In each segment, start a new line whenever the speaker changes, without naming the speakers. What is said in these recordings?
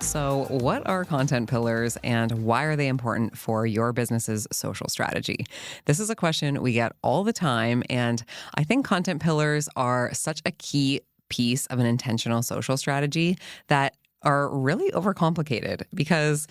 So, what are content pillars and why are they important for your business's social strategy? This is a question we get all the time. And I think content pillars are such a key piece of an intentional social strategy that are really overcomplicated because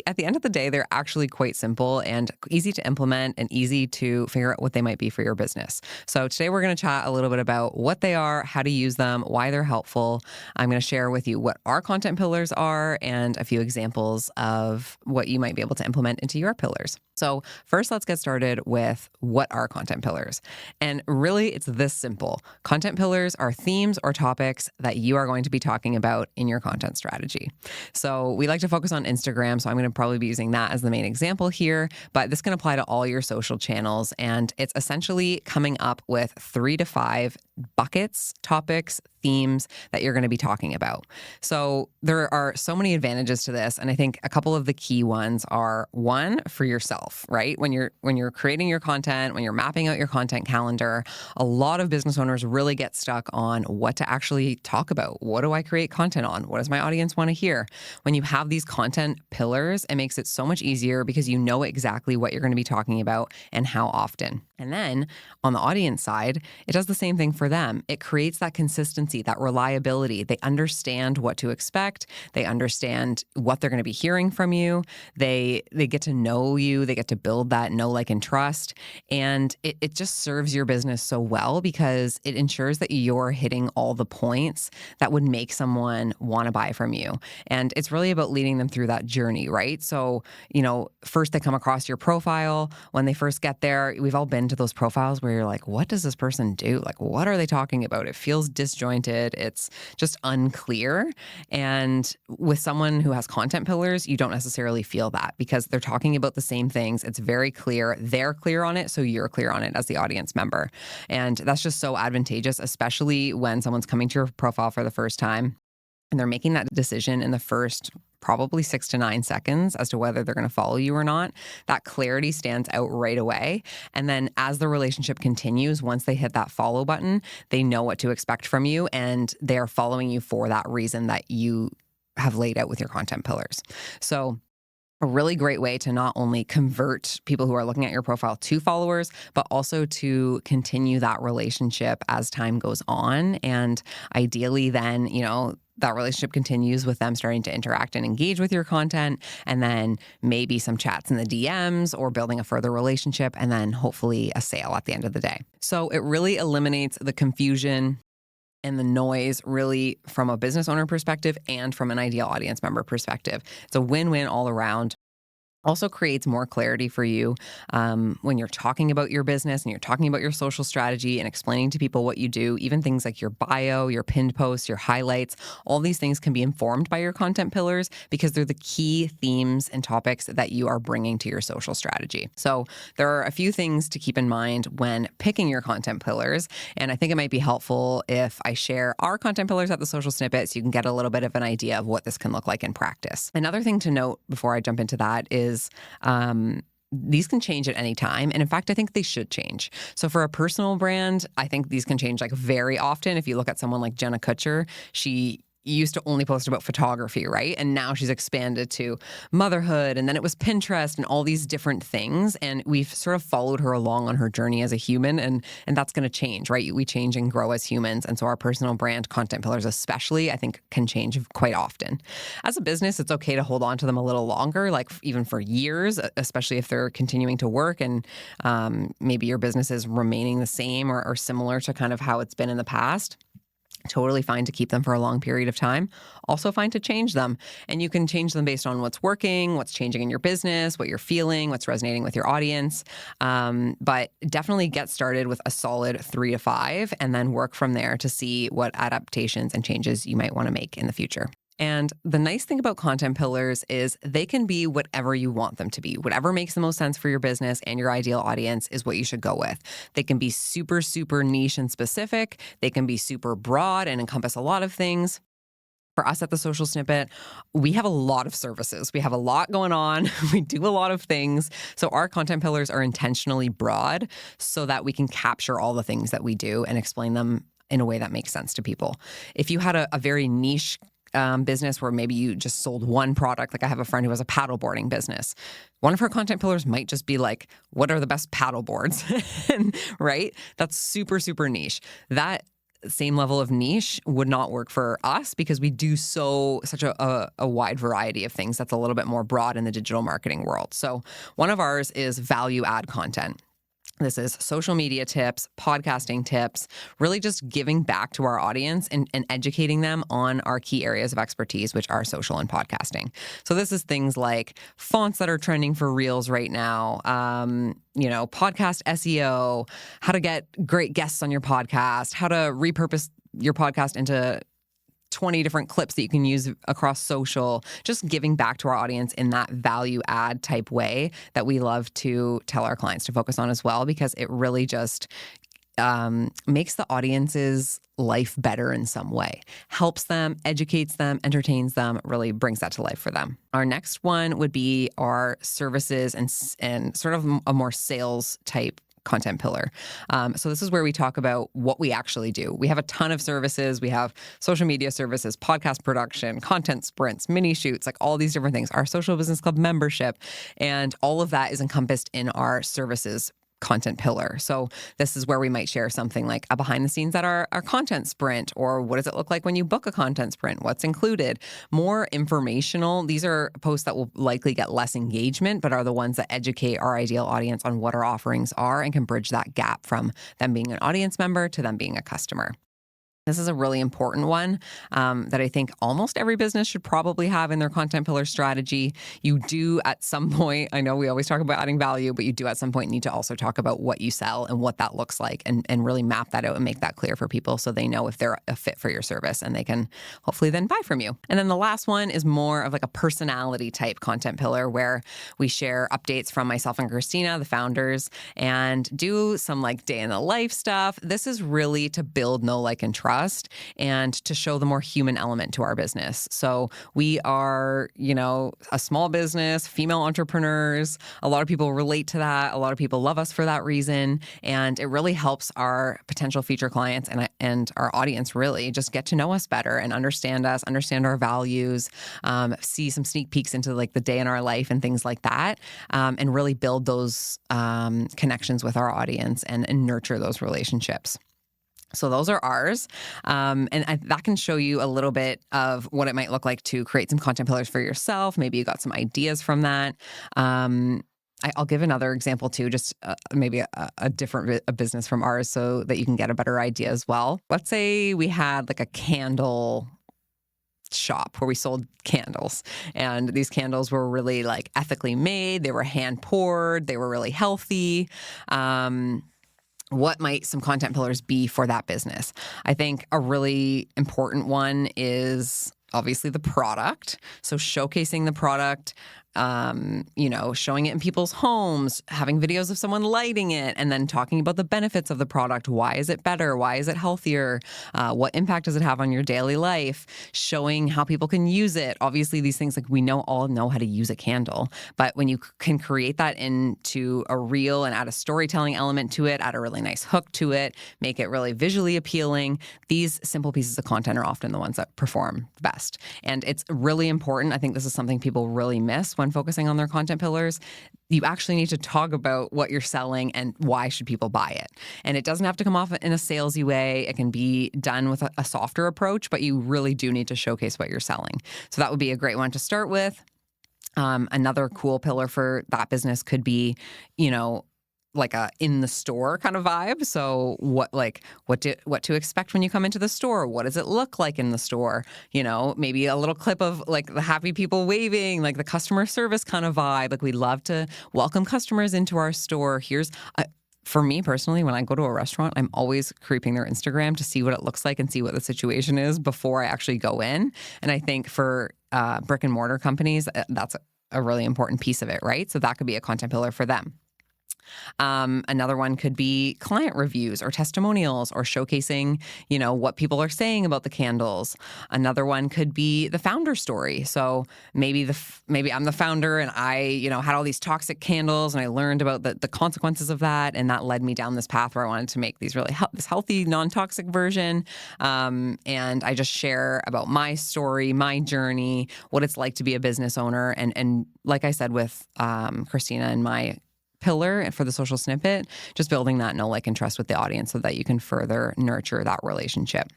at the end of the day, they're actually quite simple and easy to implement and easy to figure out what they might be for your business. So today we're going to chat a little bit about what they are, how to use them, why they're helpful. I'm going to share with you what our content pillars are and a few examples of what you might be able to implement into your pillars. So first, let's get started with what are content pillars. And really, it's this simple. Content pillars are themes or topics that you are going to be talking about in your content strategy. So we like to focus on Instagram, so I'm going to probably be using that as the main example here, but this can apply to all your social channels. And it's essentially coming up with 3 to 5 buckets, topics, themes that you're going to be talking about. So there are so many advantages to this. And I think a couple of the key ones are one, for yourself, right? When you're creating your content, when you're mapping out your content calendar, a lot of business owners really get stuck on what to actually talk about. What do I create content on? What does my audience want to hear? When you have these content pillars, it makes it so much easier because you know exactly what you're going to be talking about and how often. And then on the audience side, it does the same thing for them. It creates that consistency, that reliability. They understand what to expect. They understand what they're going to be hearing from you. They get to know you. They get to build that know, like, and trust. And it just serves your business so well because it ensures that you're hitting all the points that would make someone want to buy from you. And it's really about leading them through that journey, right? So, first they come across your profile. When they first get there, we've all been to those profiles where you're like, what does this person do? Like, what are they talking about? It feels disjointed. It's just unclear. And with someone who has content pillars, you don't necessarily feel that because they're talking about the same things. It's very clear. They're clear on it, so you're clear on it as the audience member. And that's just so advantageous, especially when someone's coming to your profile for the first time and they're making that decision in the first probably 6 to 9 seconds as to whether they're going to follow you or not. That clarity stands out right away. And then as the relationship continues, once they hit that follow button, they know what to expect from you and they're following you for that reason that you have laid out with your content pillars. So a really great way to not only convert people who are looking at your profile to followers, but also to continue that relationship as time goes on. And ideally then, that relationship continues with them starting to interact and engage with your content, and then maybe some chats in the DMs or building a further relationship, and then hopefully a sale at the end of the day. So it really eliminates the confusion and the noise really from a business owner perspective and from an ideal audience member perspective. It's a win-win all around. Also creates more clarity for you when you're talking about your business and you're talking about your social strategy and explaining to people what you do. Even things like your bio, your pinned posts, your highlights, all these things can be informed by your content pillars because they're the key themes and topics that you are bringing to your social strategy. So there are a few things to keep in mind when picking your content pillars. And I think it might be helpful if I share our content pillars at the Social Snippet so you can get a little bit of an idea of what this can look like in practice. Another thing to note before I jump into that is these can change at any time. And in fact, I think they should change. So for a personal brand, I think these can change very often. If you look at someone like Jenna Kutcher, she used to only post about photography, right? And now she's expanded to motherhood, and then it was Pinterest and all these different things. And we've sort of followed her along on her journey as a human, and that's going to change, right? We change and grow as humans. And so our personal brand content pillars especially, I think, can change quite often. As a business, it's okay to hold on to them a little longer, like even for years, especially if they're continuing to work and maybe your business is remaining the same or similar to kind of how it's been in the past. Totally fine to keep them for a long period of time. Also fine to change them. And you can change them based on what's working, what's changing in your business, what you're feeling, what's resonating with your audience. But definitely get started with a solid 3 to 5 and then work from there to see what adaptations and changes you might want to make in the future. And the nice thing about content pillars is they can be whatever you want them to be. Whatever makes the most sense for your business and your ideal audience is what you should go with. They can be super, super niche and specific. They can be super broad and encompass a lot of things. For us at the Social Snippet, we have a lot of services. We have a lot going on. We do a lot of things. So our content pillars are intentionally broad so that we can capture all the things that we do and explain them in a way that makes sense to people. If you had a very niche business where maybe you just sold one product. Like I have a friend who has a paddleboarding business. One of her content pillars might just be like, what are the best paddle boards? Right? That's super, super niche. That same level of niche would not work for us because we do such a wide variety of things that's a little bit more broad in the digital marketing world. So one of ours is value add content. This is social media tips, podcasting tips, really just giving back to our audience and educating them on our key areas of expertise, which are social and podcasting. So this is things like fonts that are trending for Reels right now, podcast SEO, how to get great guests on your podcast, how to repurpose your podcast into 20 different clips that you can use across social, just giving back to our audience in that value add type way that we love to tell our clients to focus on as well, because it really just makes the audience's life better in some way, helps them, educates them, entertains them, really brings that to life for them. Our next one would be our services and sort of a more sales type content pillar. So this is where we talk about what we actually do. We have a ton of services. We have social media services, podcast production, content sprints, mini shoots, like all these different things, our social business club membership, and all of that is encompassed in our services content pillar. So this is where we might share something like a behind the scenes at our content sprint, or what does it look like when you book a content sprint? What's included? More informational. These are posts that will likely get less engagement, but are the ones that educate our ideal audience on what our offerings are and can bridge that gap from them being an audience member to them being a customer. This is a really important one that I think almost every business should probably have in their content pillar strategy. You do at some point, I know we always talk about adding value, but you do at some point need to also talk about what you sell and what that looks like and really map that out and make that clear for people so they know if they're a fit for your service and they can hopefully then buy from you. And then the last one is more of like a personality type content pillar where we share updates from myself and Christina, the founders, and do some like day in the life stuff. This is really to build know, like, and trust, and to show the more human element to our business. So we are, a small business, female entrepreneurs. A lot of people relate to that. A lot of people love us for that reason. And it really helps our potential future clients and our audience really just get to know us better and understand us, understand our values, see some sneak peeks into like the day in our life and things like that, and really build those connections with our audience and nurture those relationships. So those are ours. That can show you a little bit of what it might look like to create some content pillars for yourself. Maybe you got some ideas from that. I'll give another example too, just maybe a different business from ours so that you can get a better idea as well. Let's say we had like a candle shop where we sold candles, and these candles were really like ethically made. They were hand poured. They were really healthy. What might some content pillars be for that business? I think a really important one is obviously the product. So showcasing the product, showing it in people's homes, having videos of someone lighting it, and then talking about the benefits of the product. Why is it better? Why is it healthier? What impact does it have on your daily life? Showing how people can use it. Obviously, these things, like we all know how to use a candle, but when you can create that into a reel and add a storytelling element to it, add a really nice hook to it, make it really visually appealing, these simple pieces of content are often the ones that perform best. And it's really important. I think this is something people really miss when focusing on their content pillars. You actually need to talk about what you're selling and why should people buy it. And it doesn't have to come off in a salesy way. It can be done with a softer approach, but you really do need to showcase what you're selling. So that would be a great one to start with. Another cool pillar for that business could be, like a in the store kind of vibe. So what to expect when you come into the store? What does it look like in the store? Maybe a little clip of like the happy people waving, like the customer service kind of vibe. Like we love to welcome customers into our store. For me personally, when I go to a restaurant, I'm always creeping their Instagram to see what it looks like and see what the situation is before I actually go in. And I think for brick and mortar companies, that's a really important piece of it, right? So that could be a content pillar for them. Another one could be client reviews or testimonials or showcasing, what people are saying about the candles. Another one could be the founder story. So maybe I'm the founder and I, had all these toxic candles and I learned about the consequences of that. And that led me down this path where I wanted to make these this healthy, non-toxic version. And I just share about my story, my journey, what it's like to be a business owner. And like I said with Christina and my pillar for the social snippet, just building that know, like, and trust with the audience so that you can further nurture that relationship.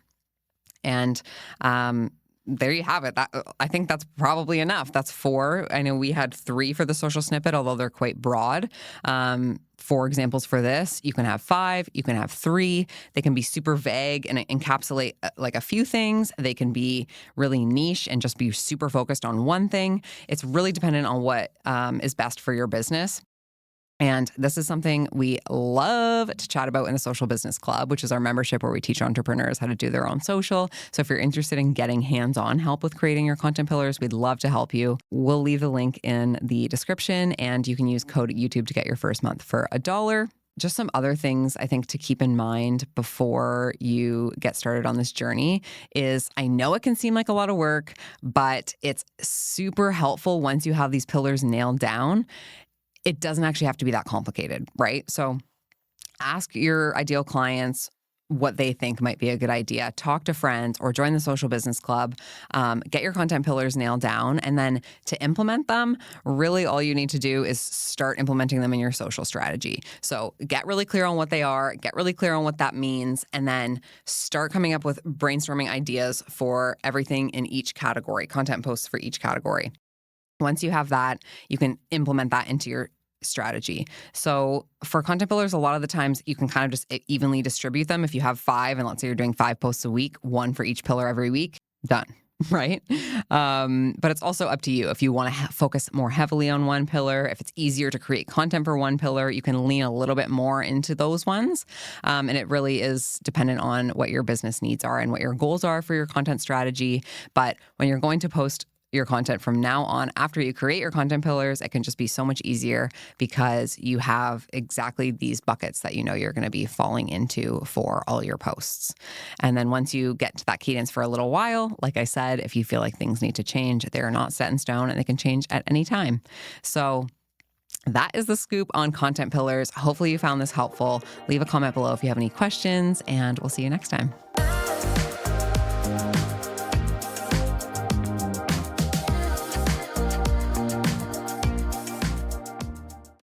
And there you have it. I think that's probably enough. That's 4. I know we had 3 for the social snippet, although they're quite broad. 4 examples for this. You can have 5, you can have 3. They can be super vague and encapsulate like a few things. They can be really niche and just be super focused on one thing. It's really dependent on what is best for your business. And this is something we love to chat about in the Social Business Club, which is our membership where we teach entrepreneurs how to do their own social. So if you're interested in getting hands-on help with creating your content pillars, we'd love to help you. We'll leave the link in the description, and you can use code YouTube to get your first month for $1. Just some other things I think to keep in mind before you get started on this journey is, I know it can seem like a lot of work, but it's super helpful once you have these pillars nailed down. It doesn't actually have to be that complicated, right? So ask your ideal clients what they think might be a good idea. Talk to friends or join the Social Business Club. Get your content pillars nailed down. And then to implement them, really all you need to do is start implementing them in your social strategy. So get really clear on what they are, get really clear on what that means, and then start coming up with brainstorming ideas for everything in each category, content posts for each category. Once you have that, you can implement that into your strategy. So for content pillars, a lot of the times you can kind of just evenly distribute them. If you have 5, and let's say you're doing 5 posts a week, 1 for each pillar every week, done, right? But it's also up to you. If you want to focus more heavily on one pillar, if it's easier to create content for one pillar, you can lean a little bit more into those ones. And it really is dependent on what your business needs are and what your goals are for your content strategy. But when you're going to post your content from now on, after you create your content pillars, it can just be so much easier because you have exactly these buckets that you're going to be falling into for all your posts. And then once you get to that cadence for a little while, like I said, if you feel like things need to change, they're not set in stone and they can change at any time. So that is the scoop on content pillars. Hopefully you found this helpful. Leave a comment below if you have any questions, and we'll see you next time.